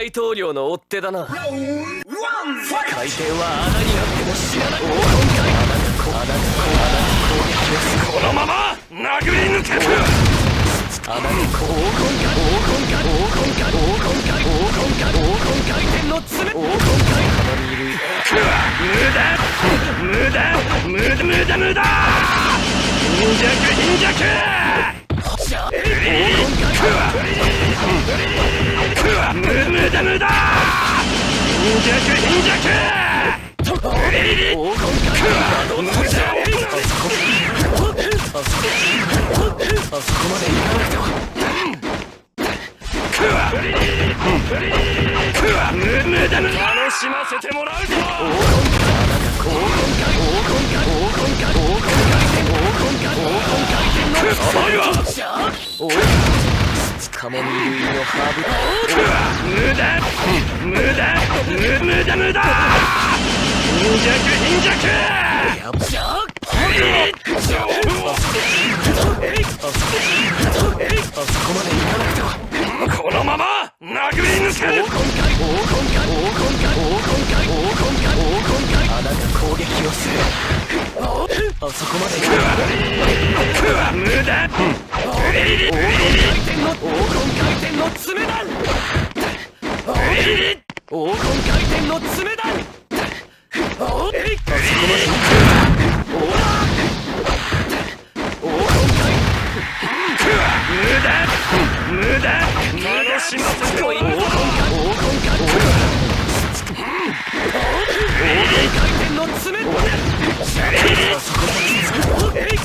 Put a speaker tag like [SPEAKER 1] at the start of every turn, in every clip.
[SPEAKER 1] 大統領の追っ手だな。回転は穴にあっても知らない。黄金界このまま殴り抜ける。穴に黄金回転の爪。黄金回鼻にいる。無駄貧弱あそこまで行かなくては。楽しませてもらうぞ。仮面類のハーブ。無駄貧弱あそこまで行かなくては。このまま殴り抜ける。あなた攻撃をする。あそこまで行く。無駄。黄金回転の爪だ。黄金回転の爪だ。あそこまで行く。無駄楽しませてもらうぞ。黄金回転の爪。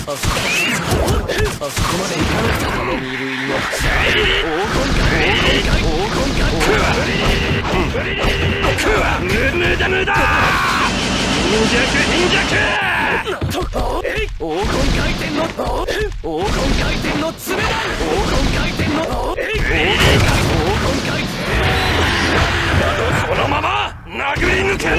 [SPEAKER 1] あそこまで行かなくては。黄金回転の爪だ。このまま殴り抜ける。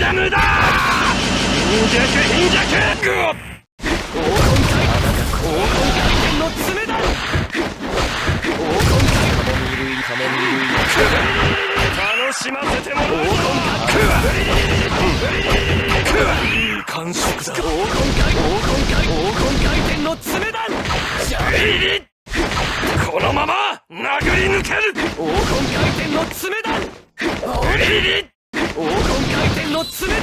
[SPEAKER 1] 無駄貧弱楽しませてもらうぞ。いい感触だ。黄金回転の爪だ。このまま殴り抜ける。黄金回転の爪だ。黄金回転の爪だ。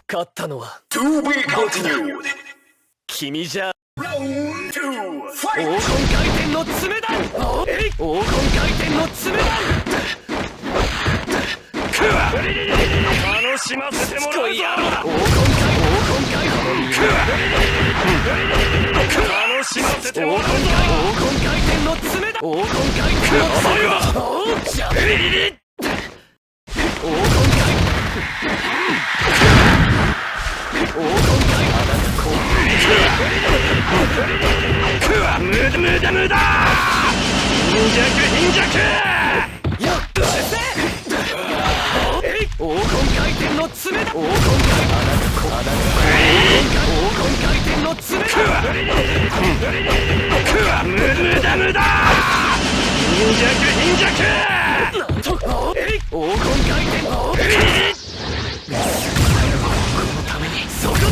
[SPEAKER 1] 勝ったのは君じゃ。黄金回転の爪だ。黄金回転の爪だ。楽しませてもらうぞ。楽しませてもらうぞ。黄金回転の爪だ。黄金回転の爪だ。無駄貧弱やっと先生。黄金回転の爪だ。黄金回転の爪だ。無駄貧弱黄金回転のこのためにそこだ。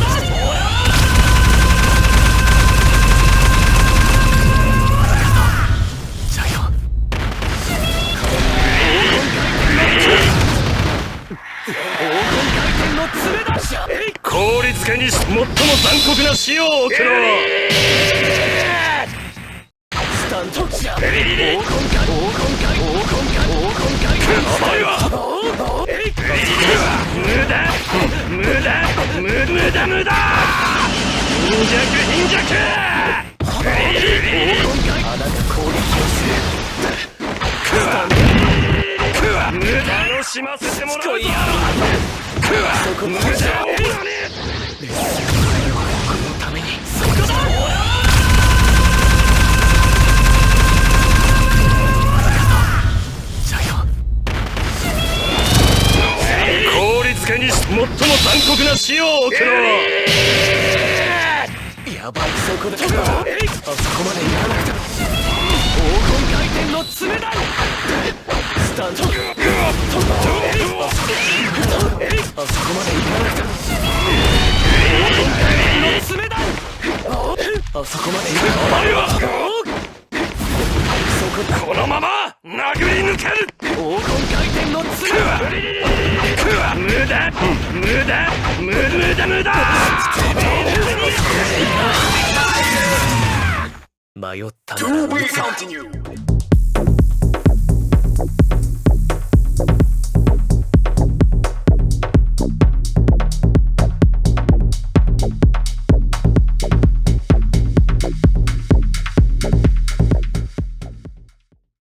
[SPEAKER 1] 氷漬けにし最も残酷な死を送ろう。スタント黄金無駄貧弱あなた攻撃をする。楽しませてもらうぞ。そこまでこのためにそこだ。ジャイアン氷漬けにし最も残酷な死を送ろう。やばいそこであそこまで行かなくても黄金回転の爪だスタンドあそこまで行かなくても黄金回転の爪だあそこまで行かなくてもこのまま殴り抜ける黄金回転の爪無駄迷ったなら